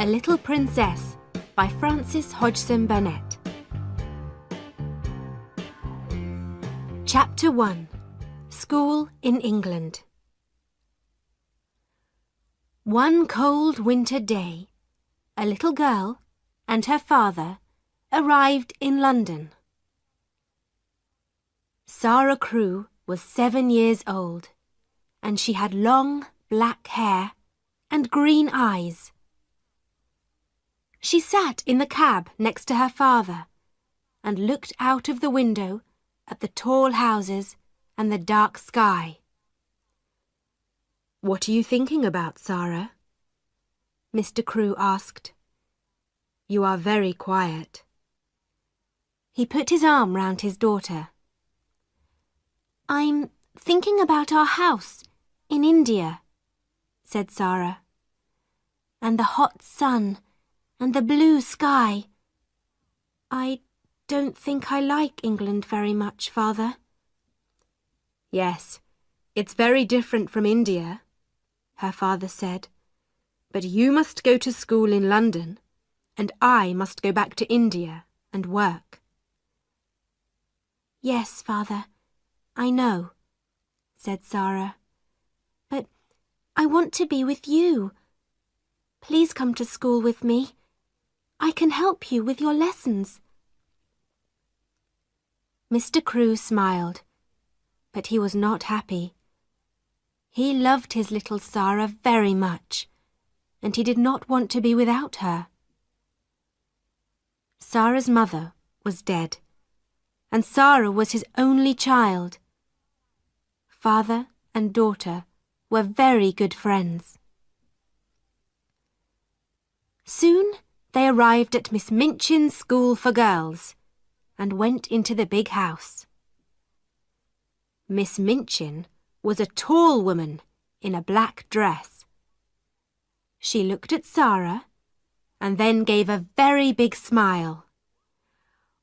A Little Princess by Frances Hodgson Burnett. Chapter 1. School in England. One cold winter day, a little girl and her father arrived in London. Sarah Crewe was 7 years old, and she had long black hair and green eyes. She sat in the cab next to her father and looked out of the window at the tall houses and the dark sky. "What are you thinking about, Sarah?" Mr. Crewe asked. "You are very quiet." He put his arm round his daughter. "I'm thinking about our house in India," said Sarah, "and the hot sun and the blue sky. I don't think I like England very much, Father." "Yes, it's very different from India," her father said. "But you must go to school in London, and I must go back to India and work." "Yes, Father, I know," said Sarah. "But I want to be with you. Please come to school with me. I can help you with your lessons." Mr. Crewe smiled, but he was not happy. He loved his little Sarah very much, and he did not want to be without her. Sarah's mother was dead, and Sarah was his only child. Father and daughter were very good friends. Soon they arrived at Miss Minchin's school for girls and went into the big house. Miss Minchin was a tall woman in a black dress. She looked at Sarah and then gave a very big smile.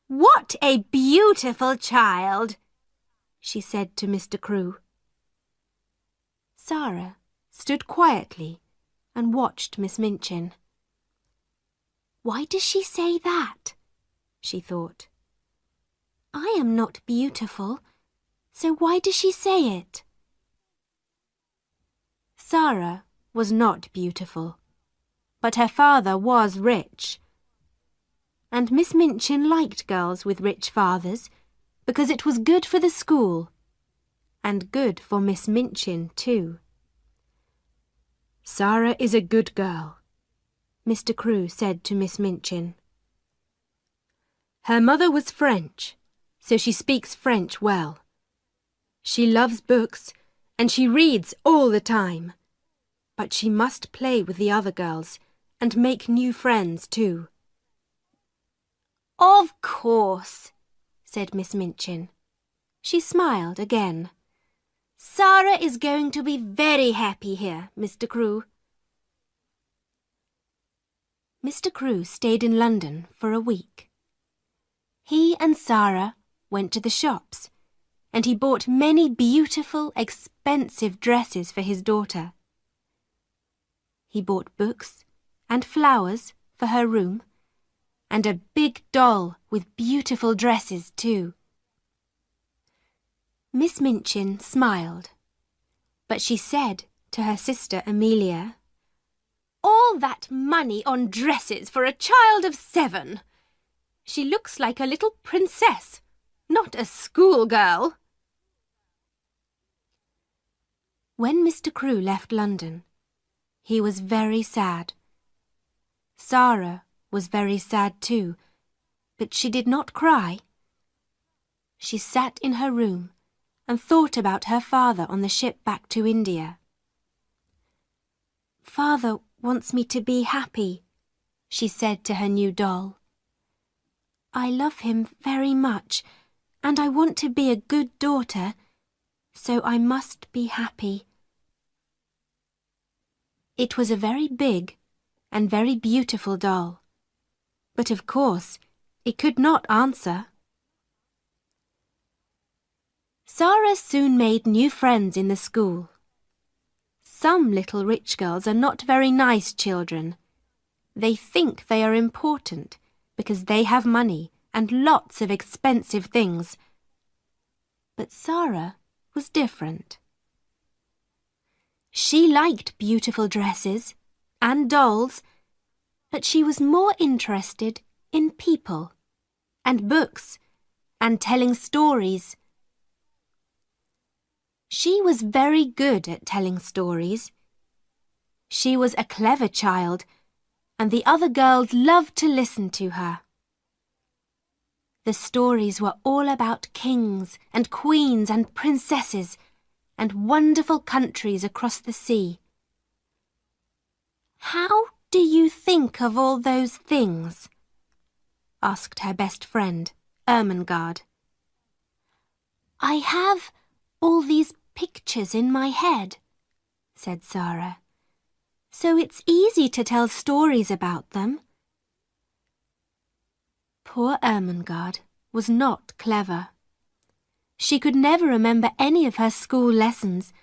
"What a beautiful child!" she said to Mr. Crewe. Sarah stood quietly and watched Miss Minchin. "Why does she say that?" she thought. "I am not beautiful, so why does she say it?" Sarah was not beautiful, but her father was rich. And Miss Minchin liked girls with rich fathers because it was good for the school, and good for Miss Minchin too. "Sarah is a good girl," Mr. Crewe said to Miss Minchin. "Her mother was French, so she speaks French well. She loves books and she reads all the time, but she must play with the other girls and make new friends too." "Of course," said Miss Minchin. She smiled again. "Sarah is going to be very happy here, Mr. Crewe." Mr. Crewe stayed in London for a week. He and Sarah went to the shops, and he bought many beautiful, expensive dresses for his daughter. He bought books and flowers for her room, and a big doll with beautiful dresses too. Miss Minchin smiled, but she said to her sister Amelia, "All that money on dresses for a child of 7! She looks like a little princess, not a schoolgirl." When Mr. Crewe left London, he was very sad. Sarah was very sad too, but she did not cry. She sat in her room and thought about her father on the ship back to India. "Father wants me to be happy," she said to her new doll. "I love him very much, and I want to be a good daughter, so I must be happy." It was a very big and very beautiful doll, but of course it could not answer. Sarah soon made new friends in the school. Some little rich girls are not very nice children, They think they are important because they have money and lots of expensive things. But Sarah was different. She liked beautiful dresses and dolls, but she was more interested in people and books and telling stories. She was very good at telling stories. She was a clever child, and the other girls loved to listen to her. The stories were all about kings and queens and princesses and wonderful countries across the sea. "How do you think of all those things?" asked her best friend, Ermengarde. "I have all these pictures in my head," said Sarah, "so it's easy to tell stories about them." Poor Ermengarde was not clever. She could never remember any of her school lessons,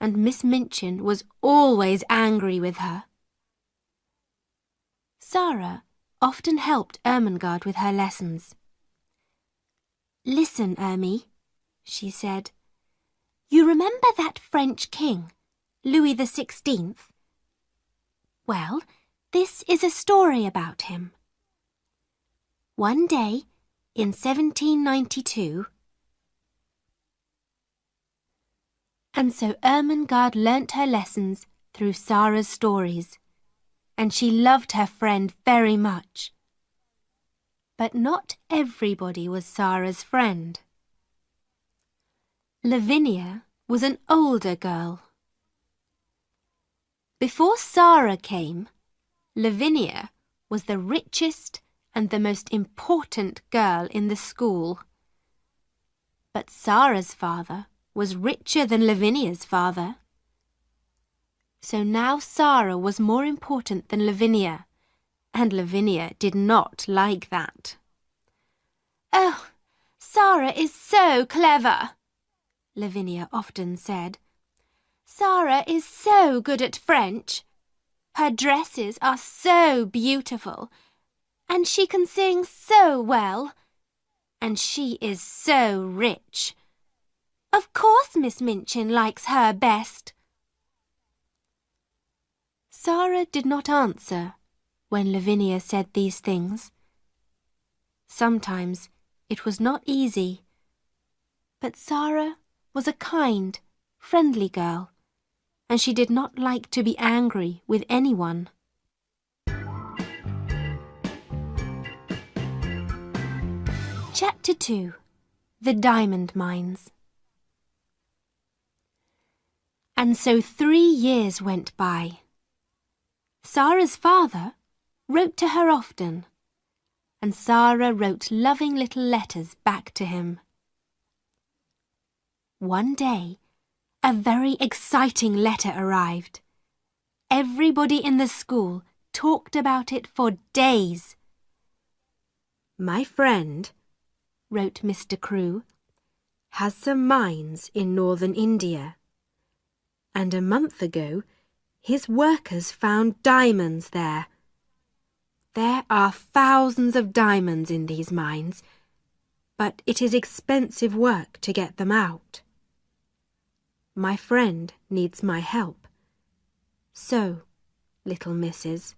and Miss Minchin was always angry with her. Sarah often helped Ermengarde with her lessons. "Listen, Ermi," she said. "You remember that French king, Louis XVI? Well, this is a story about him. One day, in 1792, and so Ermengarde learnt her lessons through Sarah's stories, and she loved her friend very much. But not everybody was Sarah's friend. Lavinia was an older girl. Before Sarah came, Lavinia was the richest and the most important girl in the school. But Sarah's father was richer than Lavinia's father. So now Sarah was more important than Lavinia, and Lavinia did not like that. "Oh, Sarah is so clever," Lavinia often said. "Sarah is so good at French. Her dresses are so beautiful, and she can sing so well, and she is so rich. Of course Miss Minchin likes her best." Sarah did not answer when Lavinia said these things. Sometimes it was not easy, but Sarah was a kind, friendly girl, and she did not like to be angry with anyone. Chapter 2. The Diamond Mines. And so 3 years went by. Sarah's father wrote to her often, and Sarah wrote loving little letters back to him. One day, a very exciting letter arrived. Everybody in the school talked about it for days. "My friend," wrote Mr. Crewe, "has some mines in northern India. And a month ago, his workers found diamonds there. There are thousands of diamonds in these mines, but it is expensive work to get them out. My friend needs my help. So, little missus."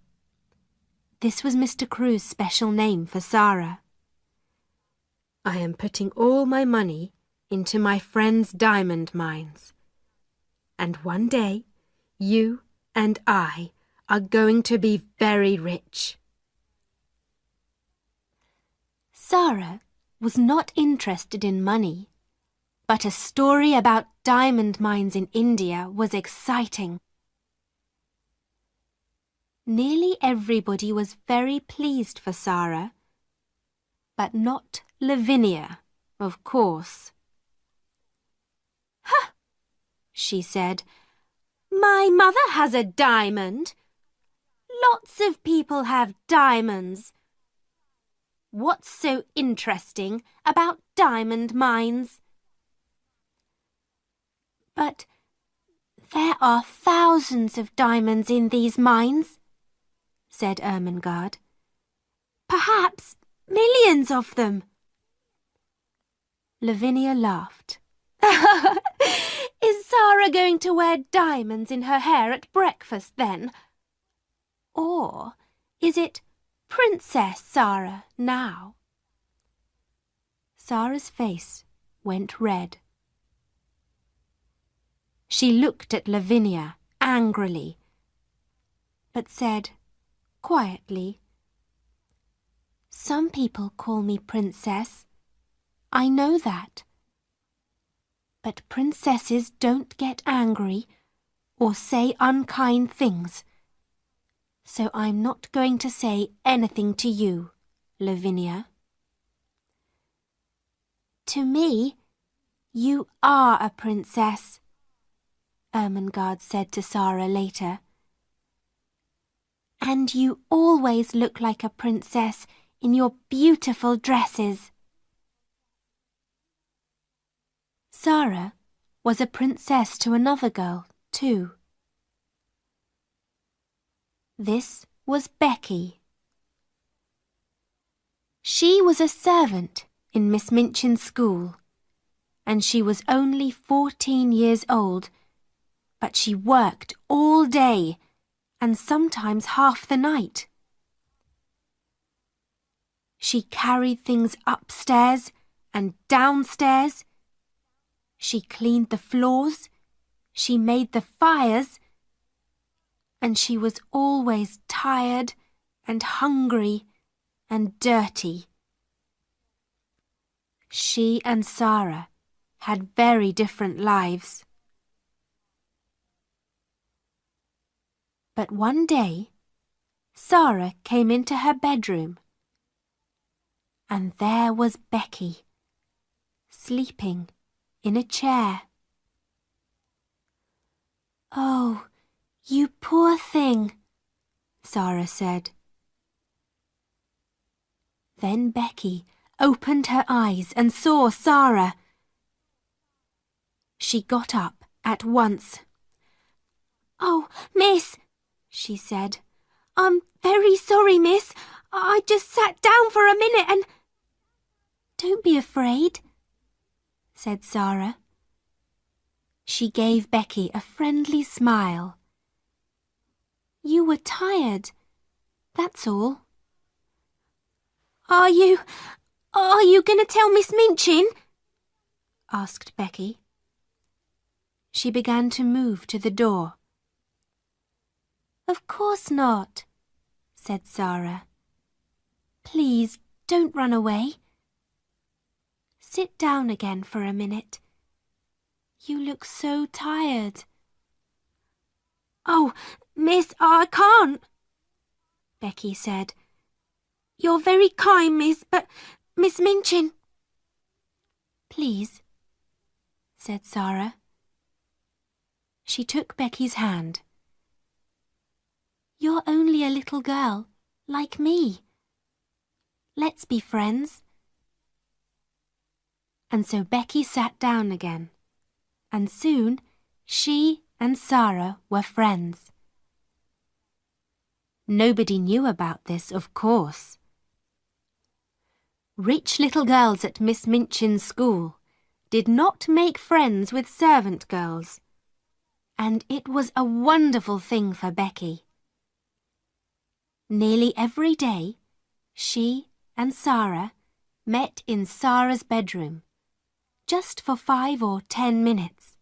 This was Mr. Crewe's special name for Sarah. "I am putting all my money into my friend's diamond mines. And one day, you and I are going to be very rich." Sarah was not interested in money, but a story about diamond mines in India was exciting. Nearly everybody was very pleased for Sarah, but not Lavinia, of course. "Huh!" she said. "My mother has a diamond. Lots of people have diamonds. What's so interesting about diamond mines?" "But there are thousands of diamonds in these mines," said Ermengarde. Perhaps millions of them. Lavinia laughed. Is Zara going to wear diamonds in her hair at breakfast then? Or is it Princess Zara now? Zara's face went red. She looked at Lavinia angrily, but said quietly, Some people call me Princess. I know that. But princesses don't get angry or say unkind things. So I'm not going to say anything to you, Lavinia. To me, you are a princess, Ermengarde said to Zara later. And you always look like a princess in your beautiful dresses. Zara was a princess to another girl, too. This was Becky. She was a servant in Miss Minchin's school, and she was only 14 years old, but she worked all day and sometimes half the night. She carried things upstairs and downstairs. She cleaned the floors, she made the fires, and she was always tired and hungry and dirty. She and Zara had very different lives. But one day, Zara came into her bedroom, and there was Becky, sleeping in a chair. Oh, you poor thing, Zara said. Then Becky opened her eyes and saw Zara. She got up at once. Oh, miss, she said. I'm very sorry, miss. I just sat down for a minute and... Don't be afraid, said Zara. She gave Becky a friendly smile. You were tired, that's all. Are you going to tell Miss Minchin? Asked Becky. She began to move to the door. Of course not, said Zara. Please don't run away. Sit down again for a minute. You look so tired. Oh, miss, I can't, Becky said. You're very kind, miss, but Miss Minchin... Please, said Zara. She took Becky's hand. You're only a little girl, like me. Let's be friends. And so Becky sat down again, and soon she and Zara were friends. Nobody knew about this, of course. Rich little girls at Miss Minchin's school did not make friends with servant girls, and it was a wonderful thing for Becky. Nearly every day, she and Zara met in Zara's bedroom, just for 5 or 10 minutes.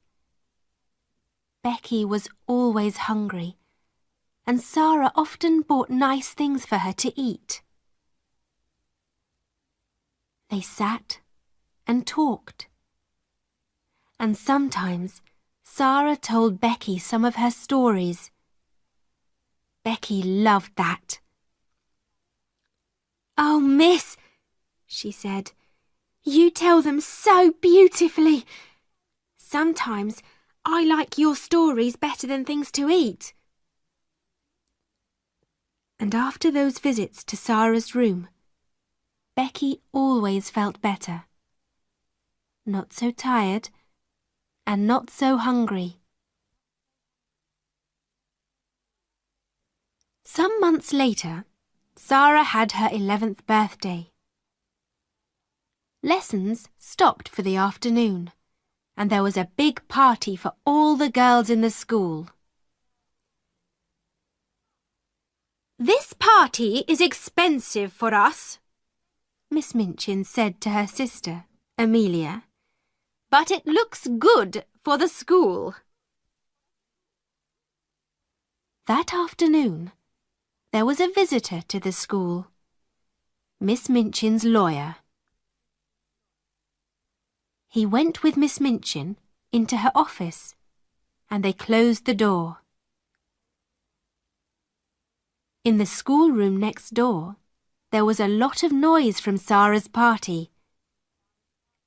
Becky was always hungry, and Zara often bought nice things for her to eat. They sat and talked, and sometimes Zara told Becky some of her stories. Becky loved that. Oh, miss, she said, you tell them so beautifully. Sometimes I like your stories better than things to eat. And after those visits to Zara's room, Becky always felt better. Not so tired and not so hungry. Some months later, Sarah had her 11th birthday. Lessons stopped for the afternoon, and there was a big party for all the girls in the school. "This party is expensive for us," Miss Minchin said to her sister, Amelia, "but it looks good for the school." That afternoon, there was a visitor to the school, Miss Minchin's lawyer. He went with Miss Minchin into her office, and they closed the door. In the schoolroom next door, there was a lot of noise from Sarah's party.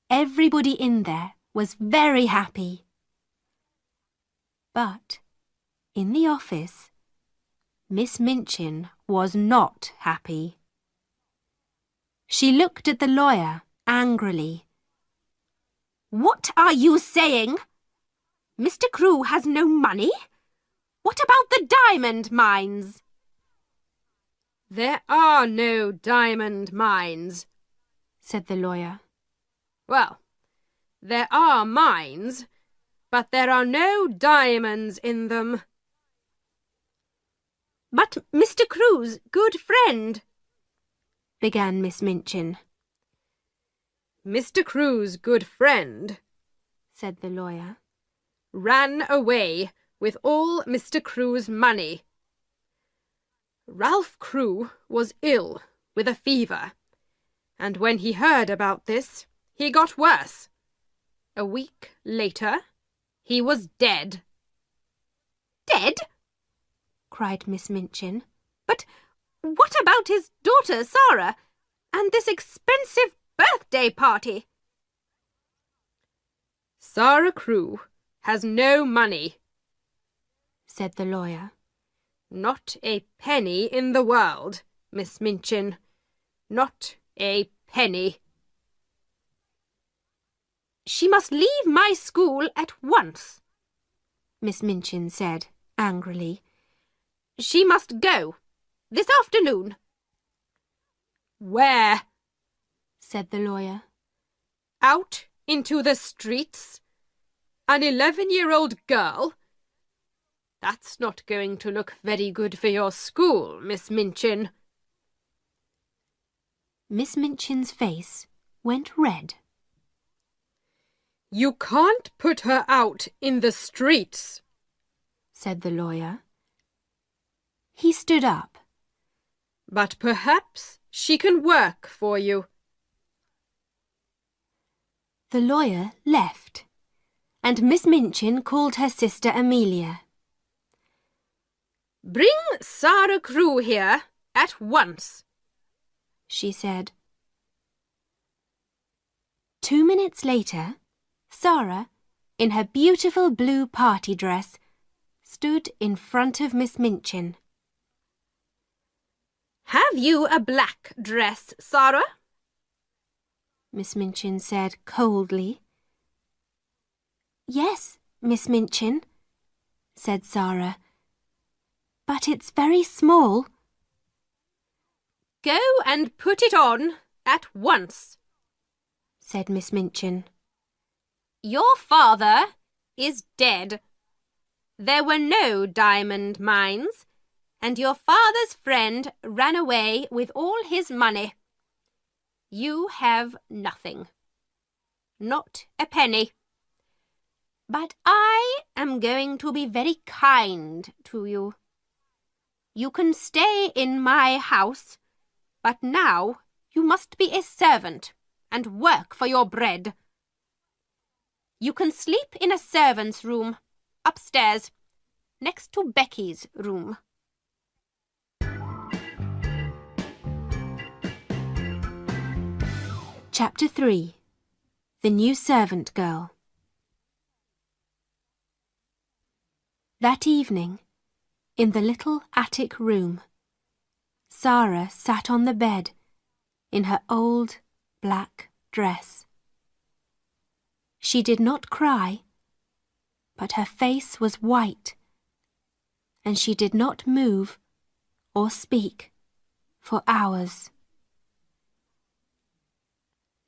Everybody in there was very happy. But in the office, Miss Minchin was not happy. She looked at the lawyer angrily. "What are you saying? Mr. Crewe has no money? What about the diamond mines?" "There are no diamond mines," said the lawyer. "Well, there are mines, but there are no diamonds in them." "But Mr. Crewe's good friend," began Miss Minchin. "Mr. Crewe's good friend," said the lawyer, "ran away with all Mr. Crewe's money. Ralph Crewe was ill with a fever, and when he heard about this, he got worse. A week later, he was dead." "Dead?" cried Miss Minchin. "But what about his daughter, Sarah, and this expensive birthday party?" "Sarah Crewe has no money," said the lawyer. "Not a penny in the world, Miss Minchin. Not a penny." "She must leave my school at once," Miss Minchin said angrily. "She must go this afternoon." "Where?" said the lawyer. "Out into the streets? An 11-year-old girl? That's not going to look very good for your school, Miss Minchin." Miss Minchin's face went red. "You can't put her out in the streets," said the lawyer. He stood up. "But perhaps she can work for you." The lawyer left, and Miss Minchin called her sister Amelia. "Bring Sarah Crewe here at once," she said. 2 minutes later, Sarah, in her beautiful blue party dress, stood in front of Miss Minchin. "Have you a black dress, Sarah?" Miss Minchin said coldly. "Yes, Miss Minchin," said Sarah, "but it's very small." "Go and put it on at once," said Miss Minchin. "Your father is dead. There were no diamond mines, and your father's friend ran away with all his money. You have nothing. Not a penny. But I am going to be very kind to you. You can stay in my house, but now you must be a servant and work for your bread. You can sleep in a servant's room, upstairs, next to Becky's room." Chapter 3. The New Servant Girl. That evening, in the little attic room, Sarah sat on the bed in her old black dress. She did not cry, but her face was white, and she did not move or speak for hours.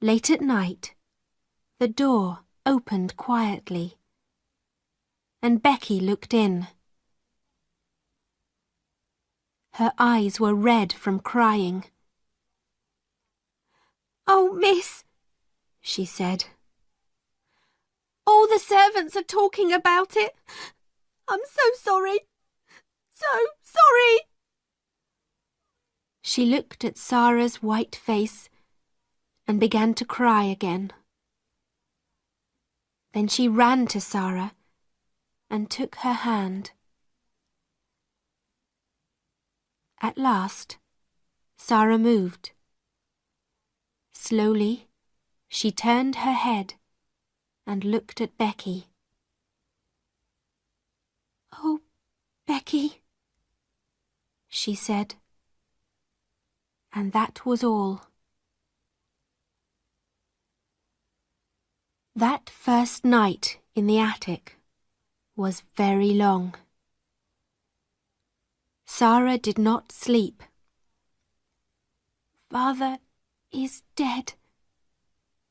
Late at night, the door opened quietly, and Becky looked in. Her eyes were red from crying. "Oh, miss," she said. "All the servants are talking about it. I'm so sorry. So sorry." She looked at Sarah's white face and began to cry again. Then she ran to Sarah and took her hand. At last, Sarah moved. Slowly, she turned her head and looked at Becky. "Oh, Becky," she said. And that was all. That first night in the attic was very long. Sarah did not sleep. "Father is dead,"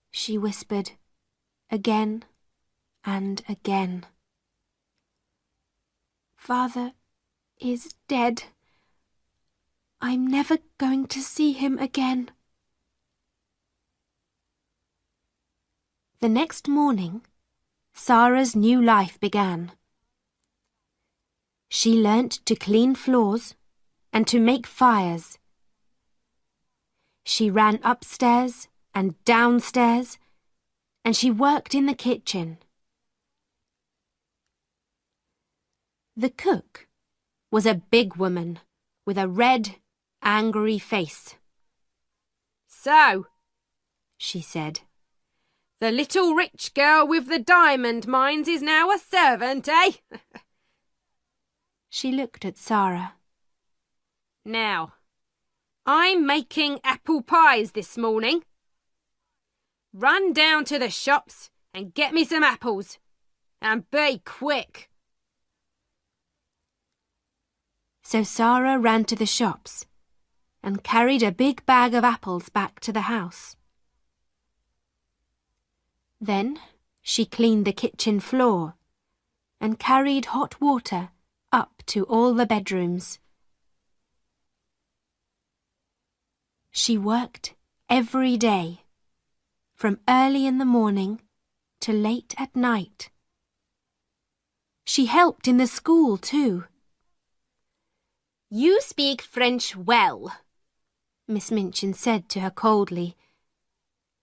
she whispered again and again. "Father is dead. I'm never going to see him again." The next morning, Sarah's new life began. She learnt to clean floors and to make fires. She ran upstairs and downstairs, and she worked in the kitchen. The cook was a big woman with a red, angry face. "So," she said, "the little rich girl with the diamond mines is now a servant, eh?" She looked at Sarah. "Now, I'm making apple pies this morning. Run down to the shops and get me some apples, and be quick." So Sarah ran to the shops and carried a big bag of apples back to the house. Then she cleaned the kitchen floor and carried hot water up to all the bedrooms. She worked every day, from early in the morning to late at night. She helped in the school too. "You speak French well," Miss Minchin said to her coldly,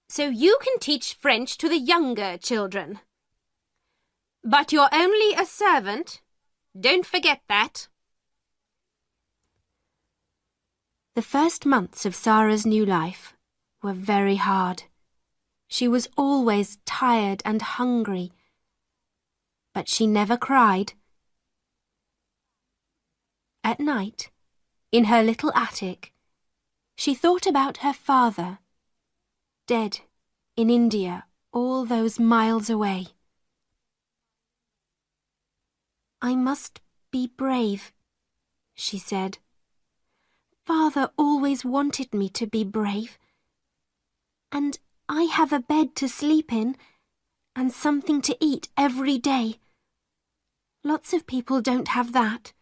"so you can teach French to the younger children. But you're only a servant. Don't forget that." The first months of Sarah's new life were very hard. She was always tired and hungry, but she never cried. At night, in her little attic, she thought about her father, dead in India all those miles away. "I must be brave," she said. "Father always wanted me to be brave. And I have a bed to sleep in and something to eat every day. Lots of people don't have that."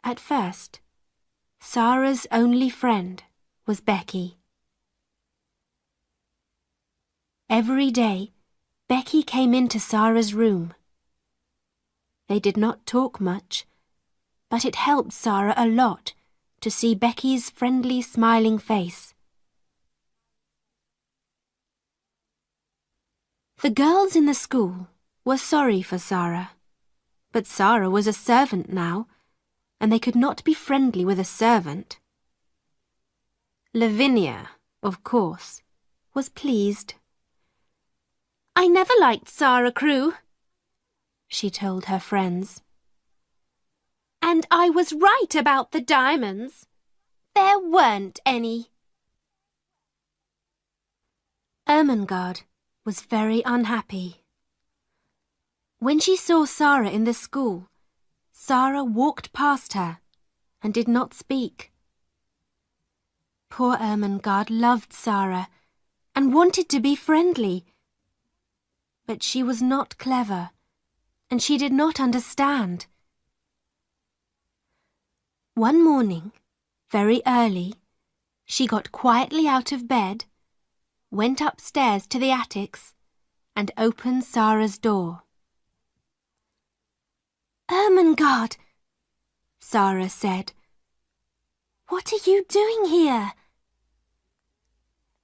At first, Sarah's only friend was Becky. Every day, Becky came into Sarah's room. They did not talk much, but it helped Sarah a lot to see Becky's friendly, smiling face. The girls in the school were sorry for Sarah, but Sarah was a servant now, and they could not be friendly with a servant. Lavinia, of course, was pleased. "I never liked Sarah Crewe," she told her friends. "And I was right about the diamonds. There weren't any." Ermengarde was very unhappy. When she saw Sarah in the school, Sarah walked past her and did not speak. Poor Ermengarde loved Sarah and wanted to be friendly, but she was not clever and she did not understand. One morning, very early, she got quietly out of bed, went upstairs to the attics, and opened Sarah's door. "Ermengarde," Sarah said, "what are you doing here?"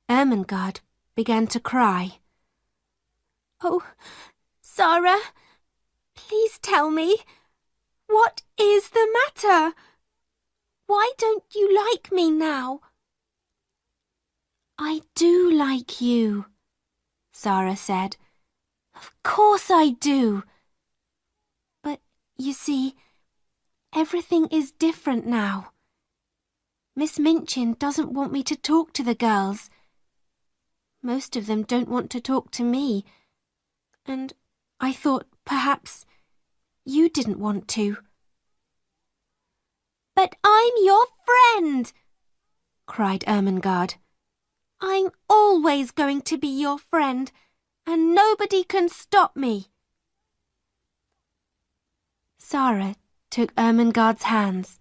Ermengarde began to cry. "Oh, Sarah, please tell me, what is the matter? Why don't you like me now?" "I do like you," Sarah said. "Of course I do. But, you see, everything is different now. Miss Minchin doesn't want me to talk to the girls. Most of them don't want to talk to me, and I thought perhaps you didn't want to." "But I'm your friend!" cried Ermengarde. "I'm always going to be your friend, and nobody can stop me." Sarah took Ermengarde's hands.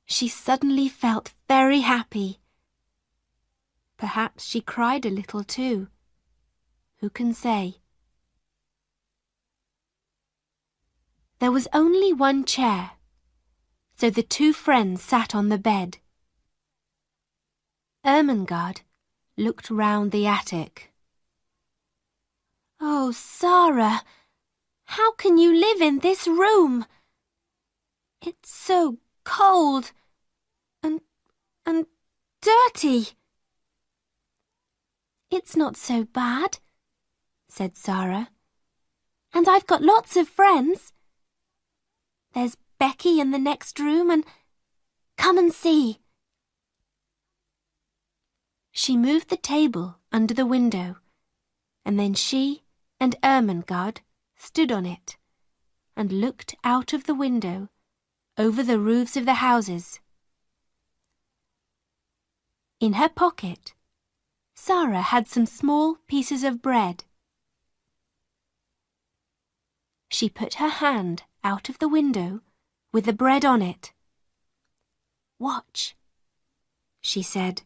She suddenly felt very happy. Perhaps she cried a little too. Who can say? There was only one chair, so the two friends sat on the bed. Ermengarde looked round the attic. "Oh, Sarah, how can you live in this room? It's so cold and dirty." "It's not so bad," said Sarah. "And I've got lots of friends. There's Becky in the next room, and come and see." She moved the table under the window, and then she and Ermengarde stood on it and looked out of the window over the roofs of the houses. In her pocket, Sarah had some small pieces of bread. She put her hand out of the window with the bread on it. "Watch," she said.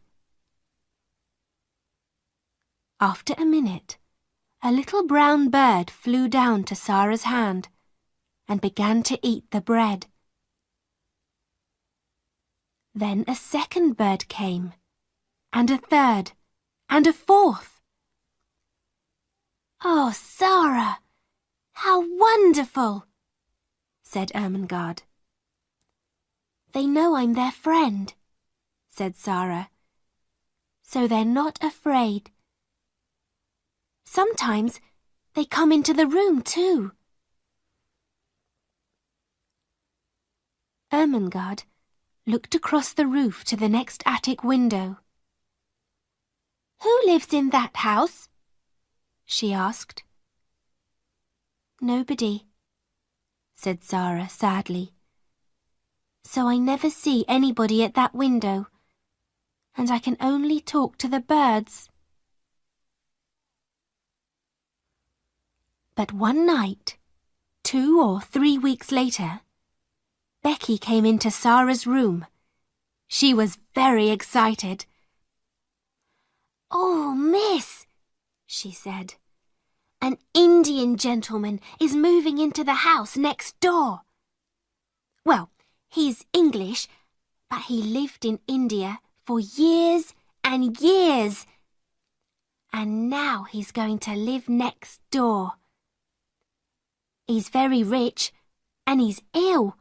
After a minute, a little brown bird flew down to Sarah's hand and began to eat the bread. Then a second bird came, and a third, and a fourth. "Oh, Sarah, how wonderful!" said Ermengarde. "They know I'm their friend," said Sarah, "so they're not afraid. Sometimes they come into the room too." Ermengarde looked across the roof to the next attic window. "Who lives in that house?" she asked. "Nobody," said Sarah sadly. "So I never see anybody at that window, and I can only talk to the birds." But one night, 2 or 3 weeks later, Becky came into Sarah's room. She was very excited. "Oh, miss," she said, "an Indian gentleman is moving into the house next door. Well, he's English, but he lived in India for years and years. And now he's going to live next door. He's very rich and he's ill.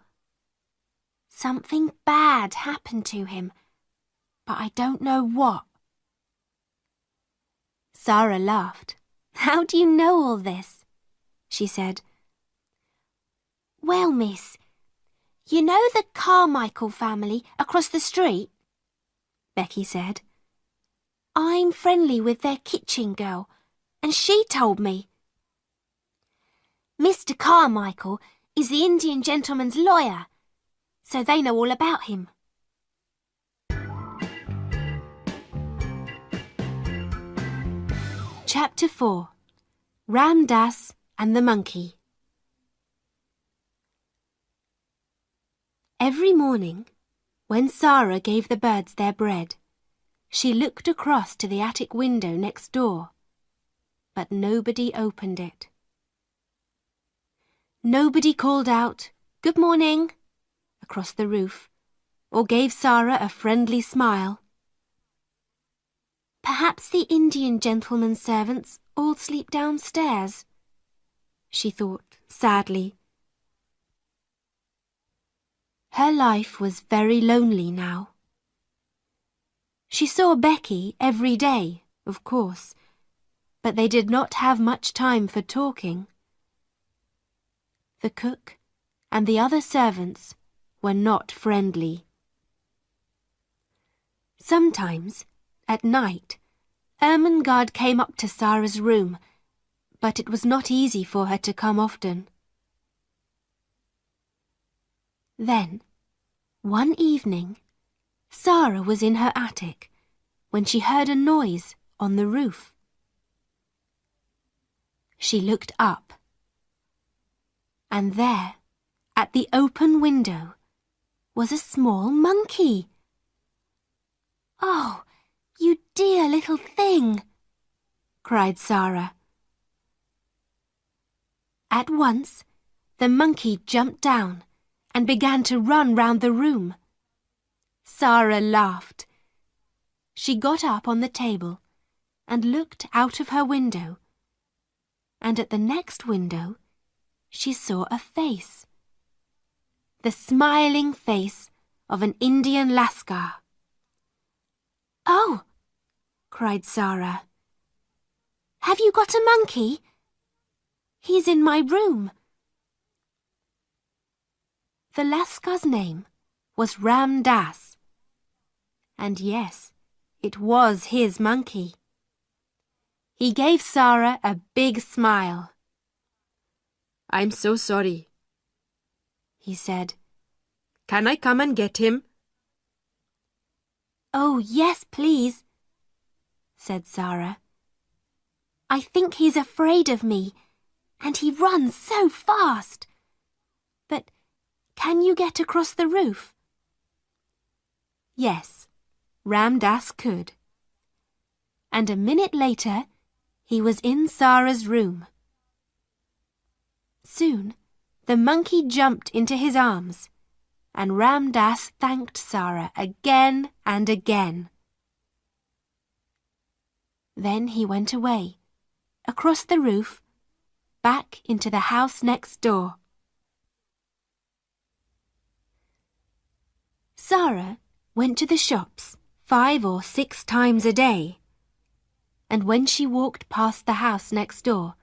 Something bad happened to him, but I don't know what." Sarah laughed. "How do you know all this?" she said. "Well, miss, you know the Carmichael family across the street?" Becky said. "I'm friendly with their kitchen girl, and she told me. Mr. Carmichael is the Indian gentleman's lawyer, so they know all about him. Chapter 4. Ram Dass and the Monkey. Every morning, when Sarah gave the birds their bread, she looked across to the attic window next door, but nobody opened it. Nobody called out, "Good morning," across the roof, or gave Sarah a friendly smile. Perhaps the Indian gentleman's servants all sleep downstairs, she thought sadly. Her life was very lonely now. She saw Becky every day, of course, but they did not have much time for talking. The cook and the other servants were not friendly. Sometimes, at night, Ermengarde came up to Sarah's room, but it was not easy for her to come often. Then, one evening, Sarah was in her attic when she heard a noise on the roof. She looked up, and there, at the open window, was a small monkey. "Oh, you dear little thing!" cried Sarah. At once, the monkey jumped down and began to run round the room. Sarah laughed. She got up on the table and looked out of her window, and at the next window she saw a face. The smiling face of an Indian Lascar. "Oh!" cried Sarah. "Have you got a monkey? He's in my room." The Lascar's name was Ram Dass. And yes, it was his monkey. He gave Sarah a big smile. "I'm so sorry," he said. "Can I come and get him?" "Oh, yes, please," said Sarah. "I think he's afraid of me, and he runs so fast. But can you get across the roof?" Yes, Ram Dass could. And a minute later, he was in Sarah's room. Soon, the monkey jumped into his arms, and Ram Dass thanked Sarah again and again. Then he went away, across the roof, back into the house next door. Sarah went to the shops 5 or 6 times a day, and when she walked past the house next door,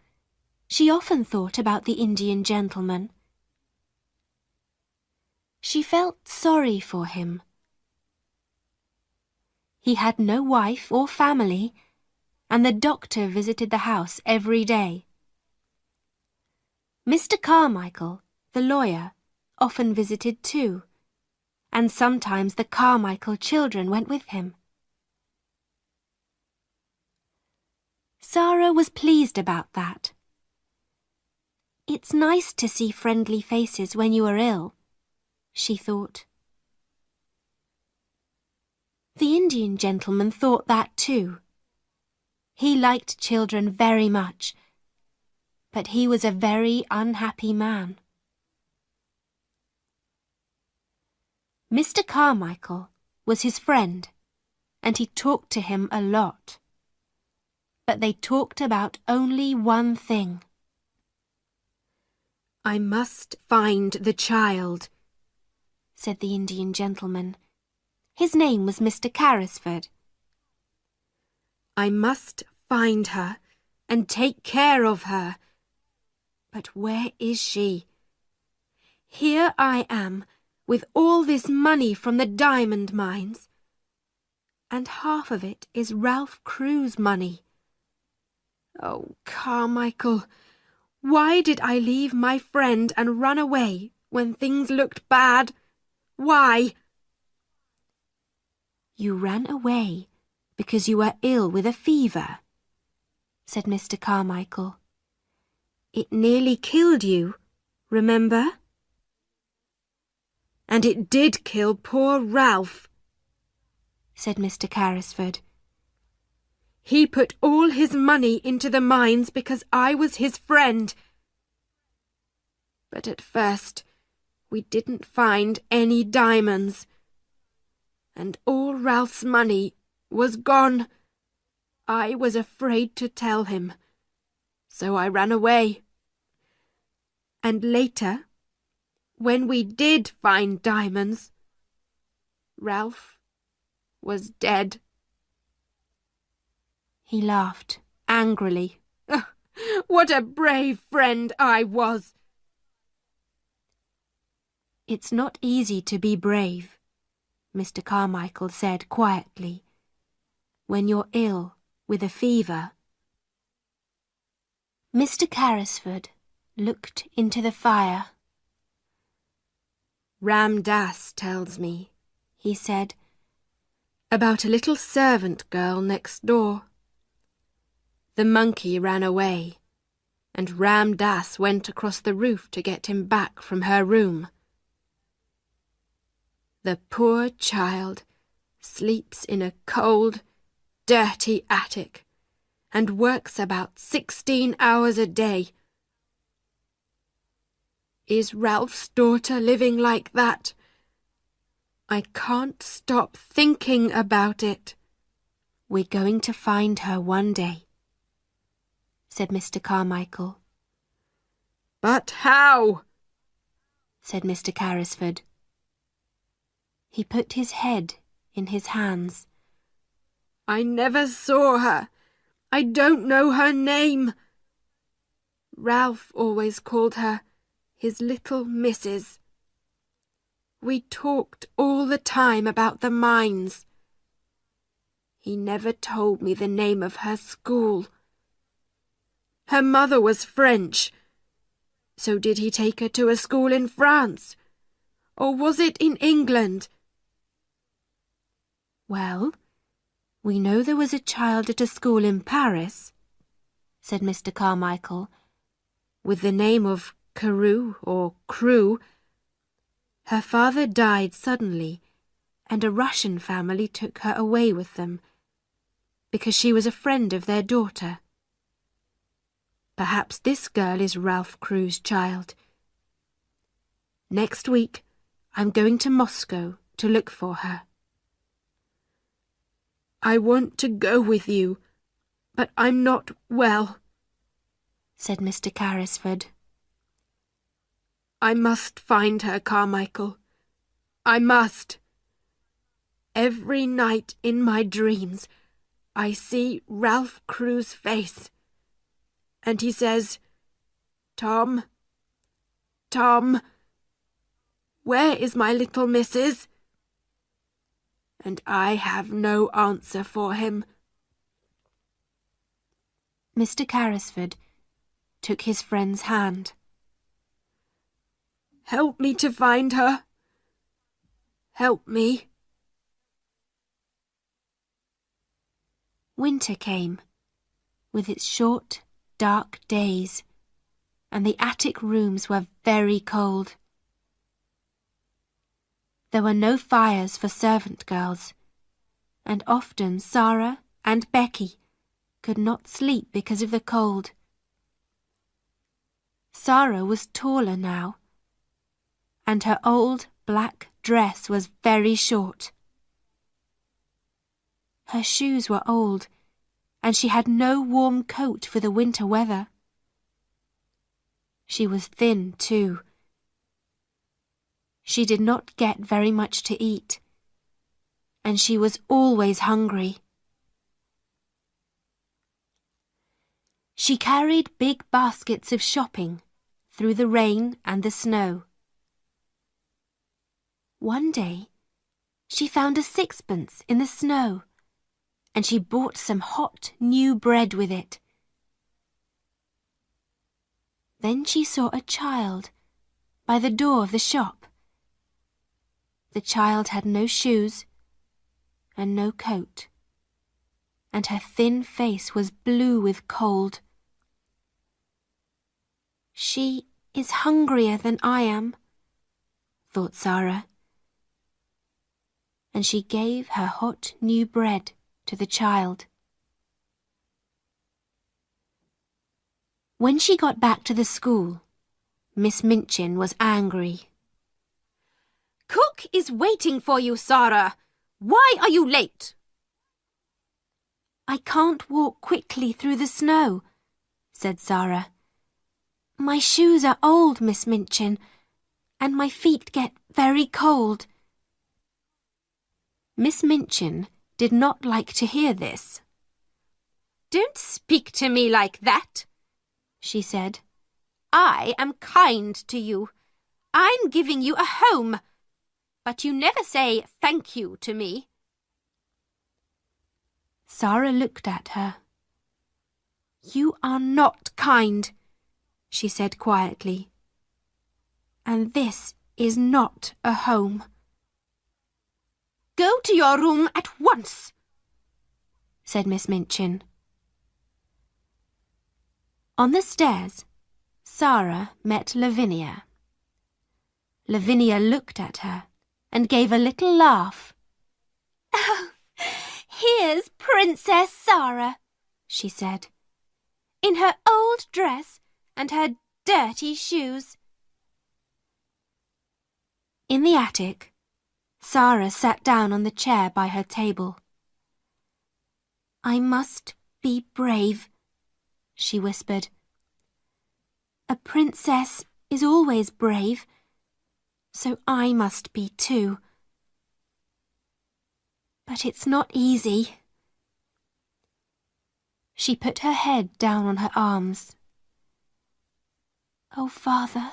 she often thought about the Indian gentleman. She felt sorry for him. He had no wife or family, and the doctor visited the house every day. Mr. Carmichael, the lawyer, often visited too, and sometimes the Carmichael children went with him. Sarah was pleased about that. "It's nice to see friendly faces when you are ill," she thought. The Indian gentleman thought that too. He liked children very much, but he was a very unhappy man. Mr. Carmichael was his friend, and he talked to him a lot. But they talked about only one thing. "I must find the child," said the Indian gentleman. His name was Mr. Carrisford. "I must find her and take care of her. But where is she? Here I am, with all this money from the diamond mines, and half of it is Ralph Crewe's money. Oh, Carmichael, Why did I leave my friend and run away when things looked bad? Why? You ran away because you were ill with a fever, said Mr. Carmichael. It nearly killed you, remember? And it did kill poor Ralph, said Mr. Carrisford. He put all his money into the mines because I was his friend. But at first we didn't find any diamonds, and all Ralph's money was gone. I was afraid to tell him, so I ran away. And later, when we did find diamonds, Ralph was dead. He laughed angrily. What a brave friend I was! It's not easy to be brave, Mr. Carmichael said quietly, when you're ill with a fever. Mr. Carrisford looked into the fire. Ram Dass tells me, he said, about a little servant girl next door. The monkey ran away, and Ram Dass went across the roof to get him back from her room. The poor child sleeps in a cold, dirty attic and works about 16 hours a day. Is Ralph's daughter living like that? I can't stop thinking about it. We're going to find her one day, said Mr. Carmichael. But how? Said Mr. Carrisford. He put his head in his hands. I never saw her. I don't know her name. Ralph always called her his little missus. We talked all the time about the mines. He never told me the name of her school. Her mother was French. So did he take her to a school in France? Or was it in England? Well, we know there was a child at a school in Paris, said Mr. Carmichael, with the name of Carew or Crew. Her father died suddenly, and a Russian family took her away with them, because she was a friend of their daughter. Perhaps this girl is Ralph Crew's child. Next week, I'm going to Moscow to look for her. I want to go with you, but I'm not well, said Mr. Carrisford. I must find her, Carmichael. I must. Every night in my dreams, I see Ralph Crew's face, and he says, Tom, Tom, where is my little missus? And I have no answer for him. Mr. Carrisford took his friend's hand. Help me to find her. Help me. Winter came, with its short, dark days, and the attic rooms were very cold. There were no fires for servant girls, and often Sarah and Becky could not sleep because of the cold. Sarah was taller now, and her old black dress was very short. Her shoes were old, and she had no warm coat for the winter weather. She was thin, too. She did not get very much to eat, and she was always hungry. She carried big baskets of shopping through the rain and the snow. One day, she found a sixpence in the snow, and she bought some hot new bread with it. Then she saw a child by the door of the shop. The child had no shoes and no coat, and her thin face was blue with cold. She is hungrier than I am, thought Sarah, and she gave her hot new bread to the child. When she got back to the school, Miss Minchin was angry. Cook is waiting for you, Sarah. Why are you late? I can't walk quickly through the snow, said Sarah. My shoes are old, Miss Minchin, and my feet get very cold. Miss Minchin did not like to hear this. Don't speak to me like that, she said. I am kind to you. I'm giving you a home, but you never say thank you to me. Sarah looked at her. You are not kind, she said quietly. And this is not a home. Go to your room at once, said Miss Minchin. On the stairs, Sarah met Lavinia. Lavinia looked at her and gave a little laugh. Oh, here's Princess Sarah, she said, in her old dress and her dirty shoes. In the attic, Sarah sat down on the chair by her table. I must be brave, she whispered. A princess is always brave, so I must be too. But it's not easy. She put her head down on her arms. Oh, Father,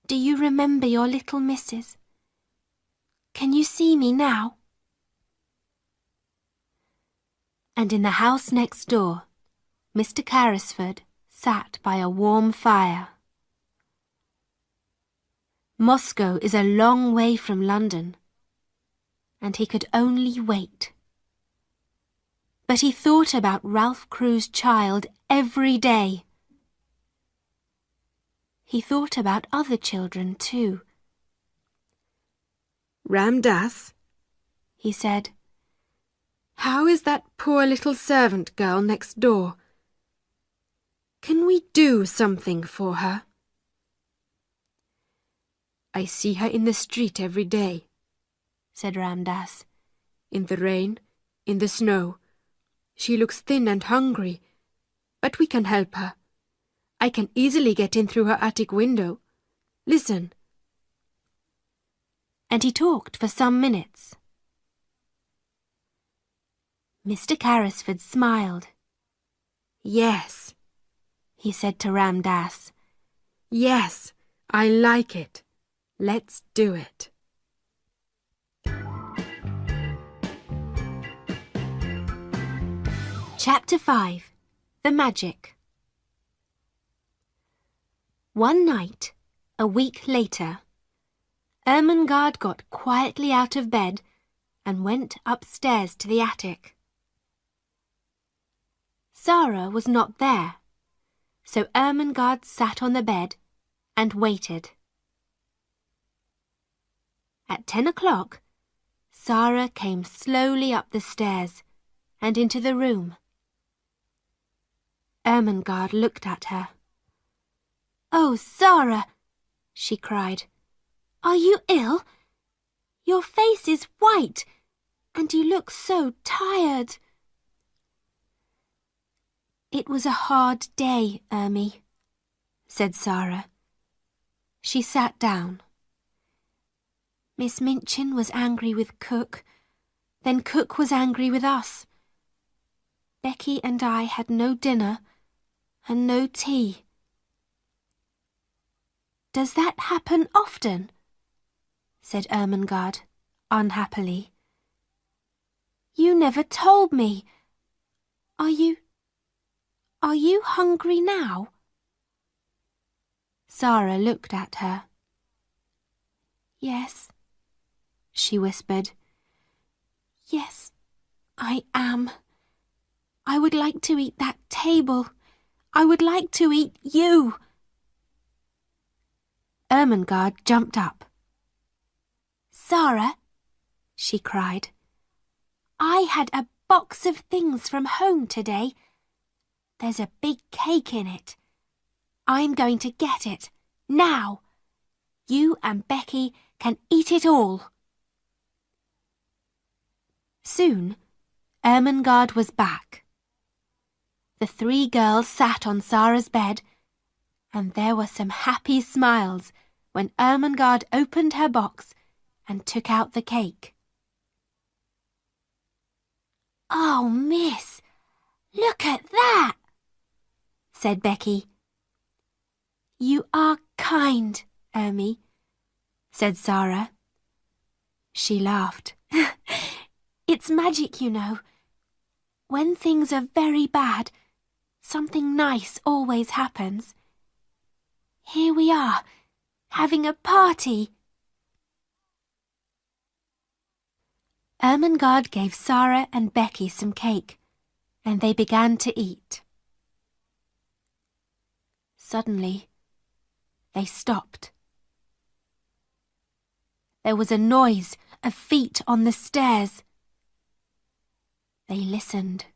do you remember your little missus? Can you see me now? And in the house next door, Mr. Carrisford sat by a warm fire. Moscow is a long way from London, and he could only wait. But he thought about Ralph Crewe's child every day. He thought about other children too. Ram Dass, he said, how is that poor little servant girl next door? Can we do something for her? I see her in the street every day, said Ram Dass. In the rain, in the snow. She looks thin and hungry, but we can help her. I can easily get in through her attic window. Listen. And he talked for some minutes. Mr. Carrisford smiled. Yes, he said to Ram Dass. Yes, I like it. Let's do it. Chapter 5. The Magic. One night, a week later, Ermengarde got quietly out of bed and went upstairs to the attic. Sarah was not there, so Ermengarde sat on the bed and waited. At 10 o'clock, Sarah came slowly up the stairs and into the room. Ermengarde looked at her. "Oh, Sarah," she cried, "are you ill? Your face is white, and you look so tired." "It was a hard day, Ermy," said Sarah. She sat down. Miss Minchin was angry with Cook, then Cook was angry with us. Becky and I had no dinner and no tea. "Does that happen often?" said Ermengarde, unhappily. "You never told me. Are you hungry now?" Sarah looked at her. "Yes," she whispered. "Yes, I am. I would like to eat that table. I would like to eat you." Ermengarde jumped up. "Sarah," she cried, "I had a box of things from home today. There's a big cake in it. I'm going to get it, now. You and Becky can eat it all." Soon, Ermengarde was back. The 3 girls sat on Sarah's bed, and there were some happy smiles when Ermengarde opened her box and took out the cake. "Oh, miss, look at that," said Becky. "You are kind, Ermy," said Sarah. She laughed. "It's magic, you know. When things are very bad, something nice always happens. Here we are, having a party." Ermengarde gave Sarah and Becky some cake, and they began to eat. Suddenly, they stopped. There was a noise of feet on the stairs. They listened.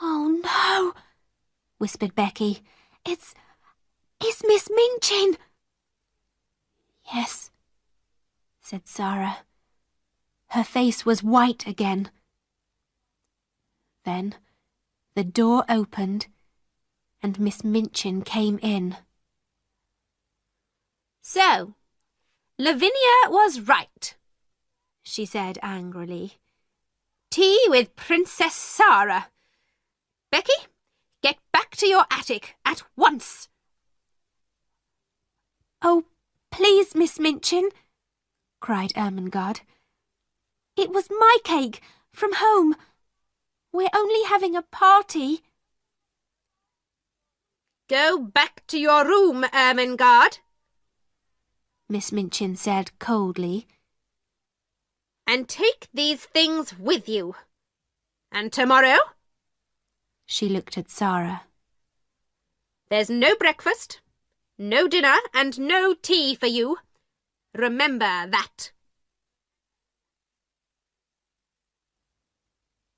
"Oh, no," whispered Becky. It's Miss Minchin." "Yes," said Sarah. Her face was white again. Then the door opened and Miss Minchin came in. "So, Lavinia was right," she said angrily. "Tea with Princess Sarah. Becky, get back to your attic at once." "Oh, please, Miss Minchin," cried Ermengarde. "It was my cake from home. We're only having a party." "Go back to your room, Ermengarde," Miss Minchin said coldly. "and take these things with you. And tomorrow," she looked at Sarah, "there's no breakfast, no dinner, and no tea for you. Remember that."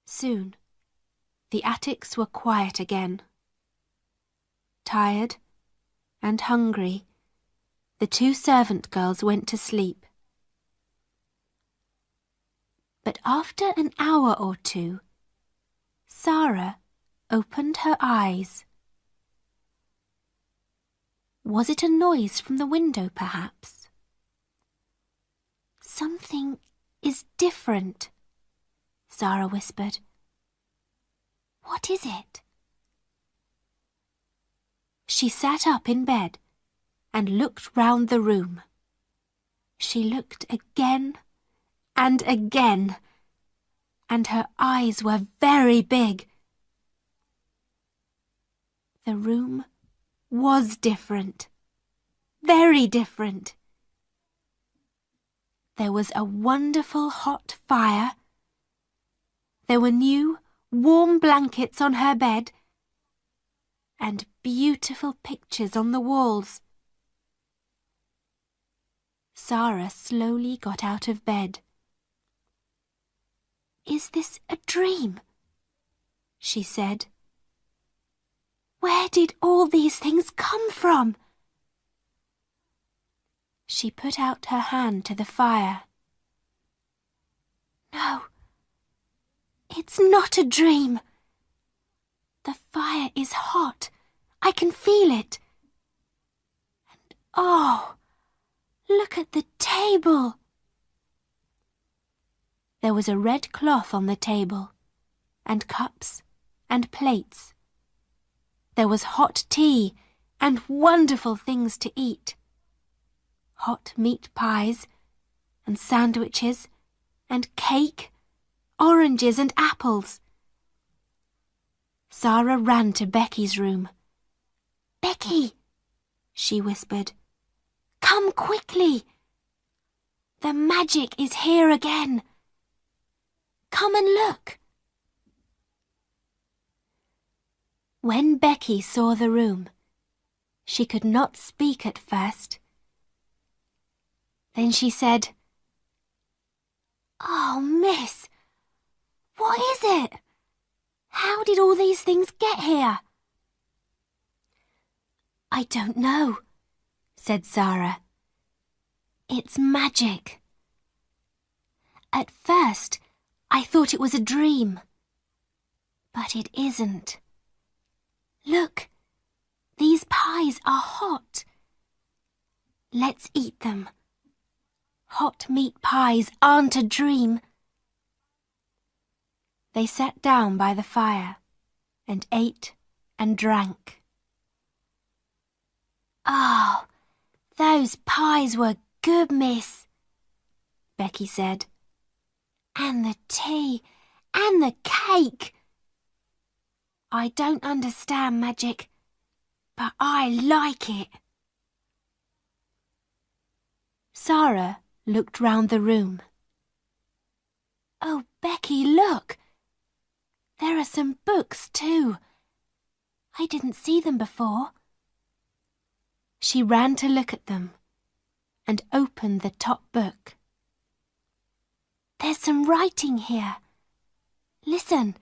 Soon, the attics were quiet again. Tired and hungry, the 2 servant girls went to sleep. But after an hour or 2, Sarah opened her eyes. Was it a noise from the window, perhaps? "Something is different," Sarah whispered. "What is it?" She sat up in bed and looked round the room. She looked again and again, and her eyes were very big. The room was different, very different. There was a wonderful hot fire. There were new, warm blankets on her bed, and beautiful pictures on the walls. Sarah slowly got out of bed. "Is this a dream?" she said. "Where did all these things come from?" She put out her hand to the fire. "No, it's not a dream. The fire is hot. I can feel it. And oh, look at the table." There was a red cloth on the table, and cups and plates. There was hot tea and wonderful things to eat. Hot meat pies and sandwiches and cake, oranges and apples. Sarah ran to Becky's room. Becky, she whispered, come quickly. The magic is here again. Come and look. When Becky saw the room, she could not speak at first. Then she said, "Oh, miss, what is it? How did all these things get here?" "I don't know," said Sarah. "It's magic. At first, I thought it was a dream, but it isn't. Look, these pies are hot. Let's eat them. Hot meat pies aren't a dream." They sat down by the fire and ate and drank. "Oh, those pies were good, miss," Becky said. "And the tea and the cake. I don't understand magic, but I like it." Sarah looked round the room. "Oh, Becky, look! There are some books too. I didn't see them before." She ran to look at them and opened the top book. "There's some writing here. Listen,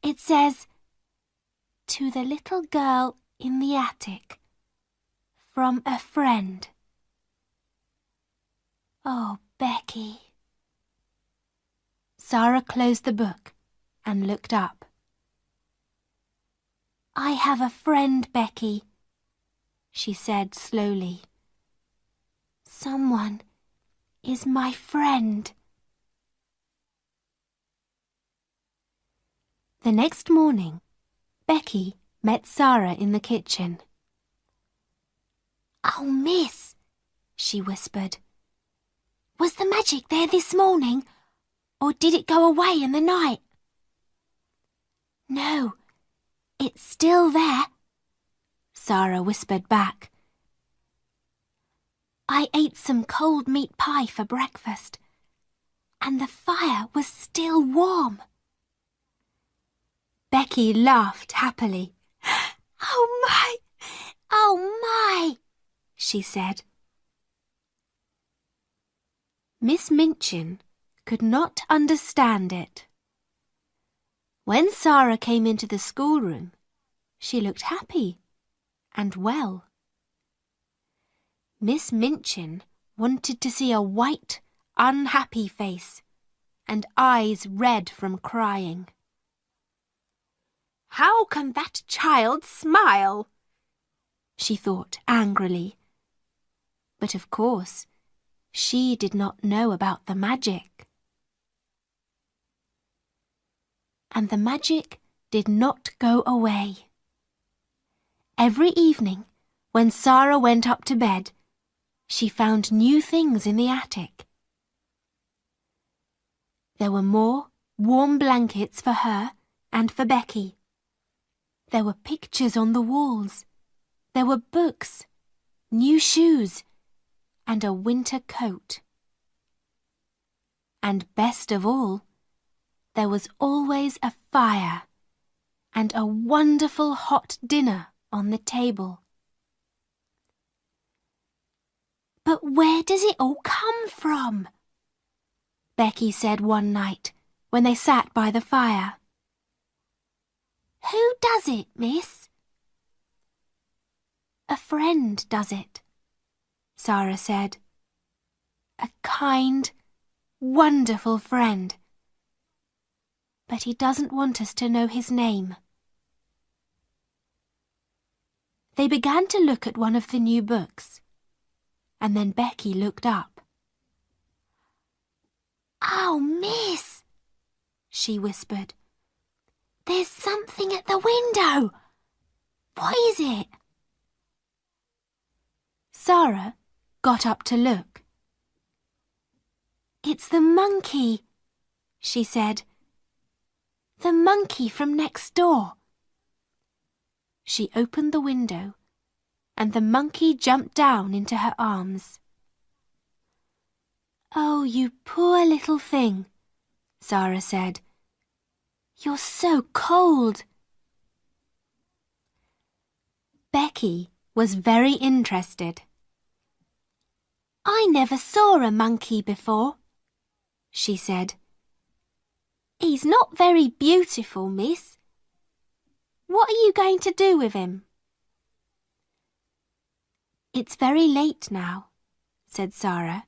it says, 'To the little girl in the attic, from a friend.' Oh, Becky." Sarah closed the book and looked up. "I have a friend, Becky," she said slowly. "Someone is my friend." The next morning, Becky met Sarah in the kitchen. "Oh, miss," she whispered, "was the magic there this morning, or did it go away in the night?" "No, it's still there," Sarah whispered back. "I ate some cold meat pie for breakfast, and the fire was still warm." Becky laughed happily. Oh my, she said. Miss Minchin could not understand it. When Sarah came into the schoolroom, she looked happy and well. Miss Minchin wanted to see a white, unhappy face and eyes red from crying. "How can that child smile?" she thought angrily. But of course, she did not know about the magic. And the magic did not go away. Every evening, when Sarah went up to bed, she found new things in the attic. There were more warm blankets for her and for Becky. There were pictures on the walls. There were books, new shoes, and a winter coat. And best of all, there was always a fire and a wonderful hot dinner on the table. "But where does it all come from?" Becky said one night when they sat by the fire. "Who does it, miss?" "A friend does it," Sarah said. "A kind, wonderful friend. But he doesn't want us to know his name." They began to look at one of the new books, and then Becky looked up. "Oh, miss," she whispered, "there's something at the window. What is it?" Sarah got up to look. "It's the monkey," she said. "The monkey from next door." She opened the window and the monkey jumped down into her arms. "Oh, you poor little thing," Sarah said. "You're so cold." Becky was very interested. "I never saw a monkey before," she said. "He's not very beautiful, miss. What are you going to do with him?" "It's very late now," said Sarah.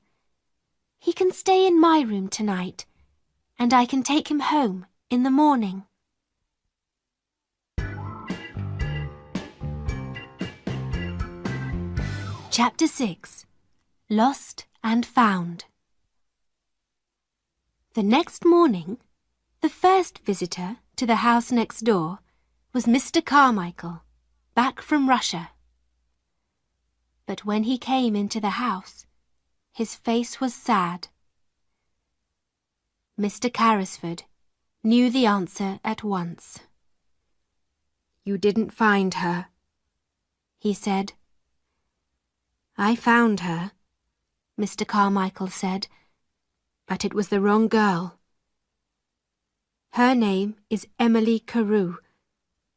"He can stay in my room tonight, and I can take him home in the morning." Chapter 6. Lost and Found. The next morning, the first visitor to the house next door was Mr. Carmichael, back from Russia. But when he came into the house, his face was sad. Mr. Carrisford knew the answer at once. "You didn't find her," he said. "I found her," Mr. Carmichael said. "but it was the wrong girl. Her name is Emily Carew,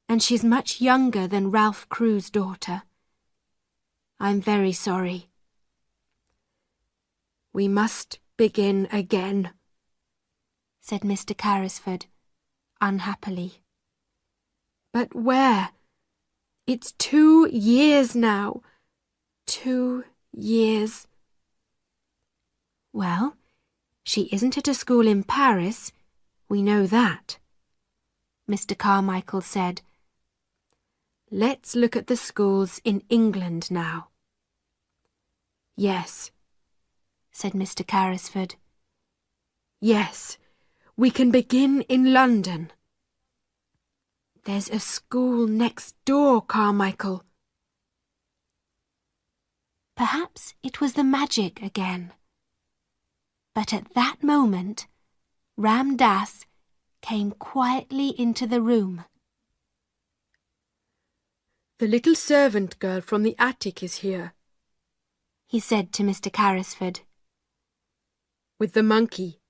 and she's much younger than Ralph Crew's daughter. I'm very sorry. We must begin again," said Mr. Carrisford, unhappily. "But where? It's 2 years now. 2 years. "Well, she isn't at a school in Paris, we know that," Mr. Carmichael said. Let's look at the schools in England now." "Yes," said Mr. Carrisford. "Yes, we can begin in London. There's a school next door, Carmichael." Perhaps it was the magic again. But at that moment, Ram Dass came quietly into the room. "The little servant girl from the attic is here," he said to Mr. Carrisford. "with the monkey.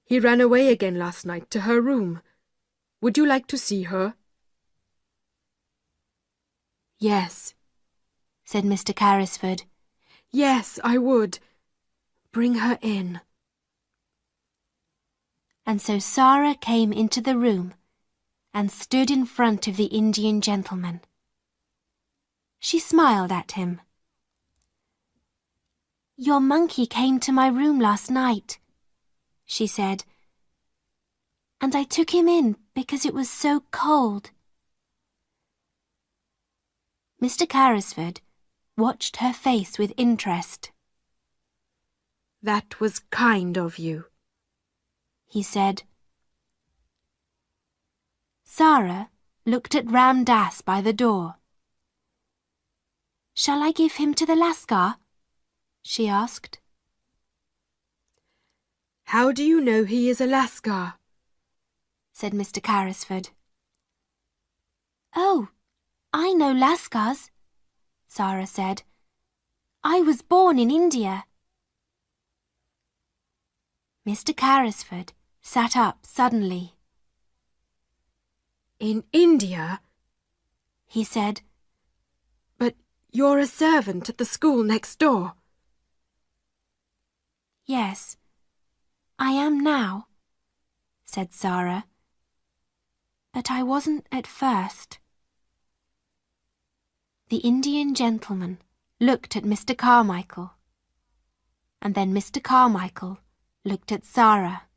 He ran away again last night to her room. Would you like to see her?" "Yes," said Mr. Carrisford. "Yes, I would. Bring her in." And so Sarah came into the room and stood in front of the Indian gentleman. She smiled at him. "Your monkey came to my room last night," she said, "and I took him in because it was so cold." Mr. Carrisford watched her face with interest. "That was kind of you," he said. Sarah looked at Ram Dass by the door. "Shall I give him to the Lascar?" she asked. "How do you know he is a Lascar?" said Mr. Carrisford. "Oh, I know Lascars," Sarah said. "I was born in India." Mr. Carrisford sat up suddenly. "In India?" he said. "But you're a servant at the school next door." "Yes, I am now," said Sarah. "But I wasn't at first." The Indian gentleman looked at Mr. Carmichael, and then Mr. Carmichael looked at Sarah.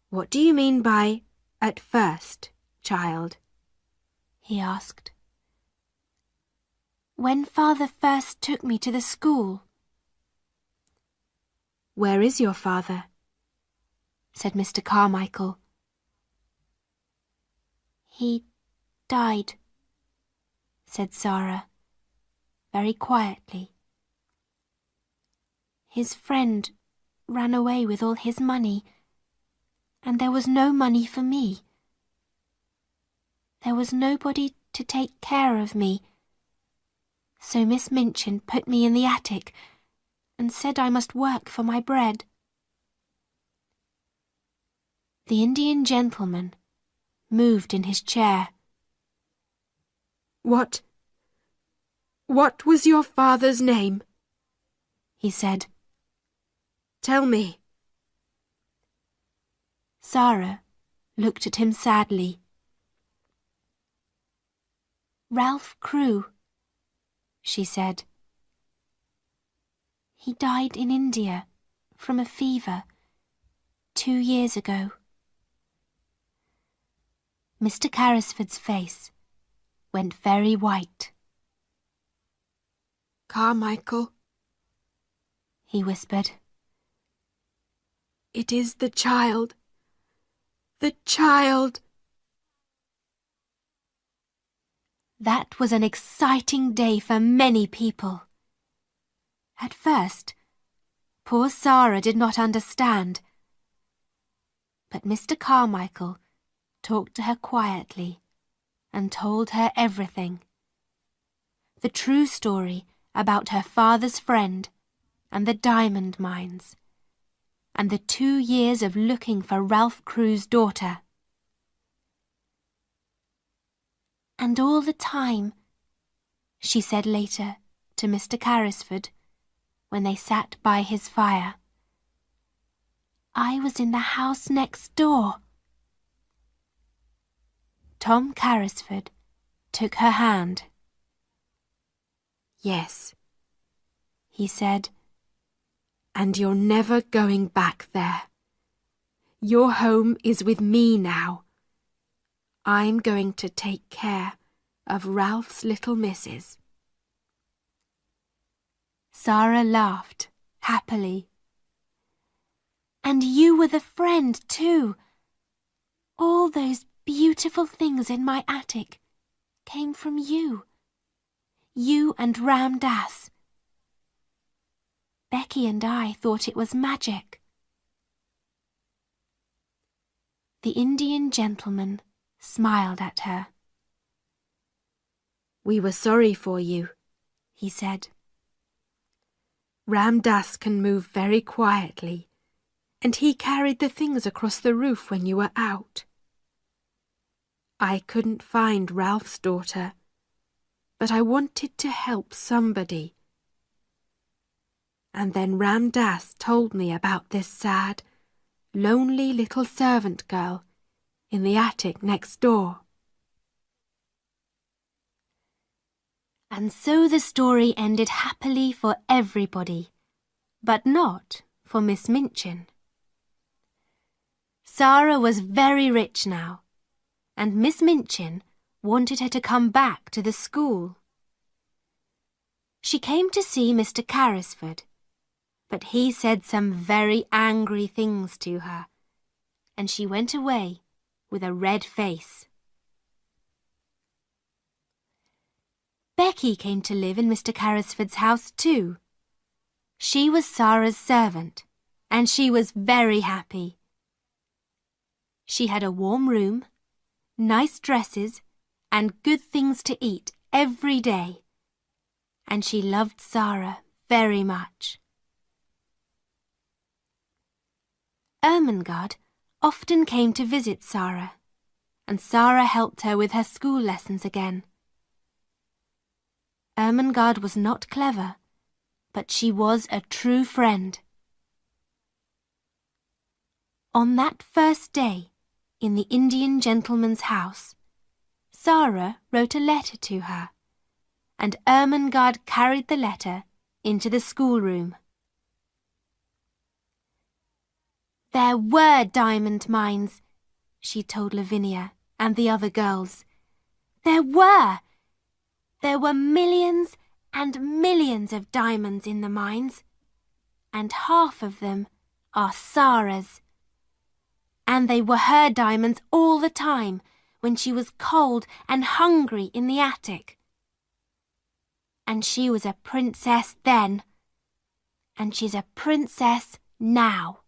"What do you mean by 'at first,' child?" he asked. "When Father first took me to the school." "Where is your father?" said Mr. Carmichael. "He died," said Sarah, very quietly. "His friend ran away with all his money, and there was no money for me. There was nobody to take care of me So Miss Minchin put me in the attic and said I must work for my bread. The Indian gentleman moved in his chair. What was your father's name? He said. Tell me. Sarah looked at him sadly. Ralph Crewe, she said. He died in India from a fever 2 years ago. Mr. Carrisford's face went very white. Carmichael, he whispered. It is the child. The child. That was an exciting day for many people. At first, poor Sarah did not understand. But Mr. Carmichael talked to her quietly and told her everything. The true story about her father's friend and the diamond mines, and the 2 years of looking for Ralph Crewe's daughter. And all the time, she said later to Mr. Carrisford, when they sat by his fire, I was in the house next door. Tom Carrisford took her hand. Yes, he said, and you're never going back there. Your home is with me now. I'm going to take care of Ralph's little missus. Sarah laughed happily. And you were the friend too. All those beautiful things in my attic came from you. You and Ram Dass. Becky and I thought it was magic. The Indian gentleman smiled at her. We were sorry for you, he said. Ram Dass can move very quietly, and he carried the things across the roof when you were out. I couldn't find Ralph's daughter, but I wanted to help somebody. And then Ram Dass told me about this sad, lonely little servant girl in the attic next door. And so the story ended happily for everybody, but not for Miss Minchin. Sarah was very rich now, and Miss Minchin wanted her to come back to the school. She came to see Mr. Carrisford, but he said some very angry things to her, and she went away with a red face. Becky came to live in Mr. Carrisford's house too. She was Sarah's servant, and she was very happy. She had a warm room, nice dresses, and good things to eat every day, and she loved Sarah very much. Ermengarde often came to visit Sarah, and Sarah helped her with her school lessons again. Ermengarde was not clever, but she was a true friend. On that first day, in the Indian gentleman's house, Sarah wrote a letter to her, and Ermengarde carried the letter into the schoolroom. There were diamond mines, she told Lavinia and the other girls. There were millions and millions of diamonds in the mines, and half of them are Sarah's. And they were her diamonds all the time when she was cold and hungry in the attic. And she was a princess then, and she's a princess now.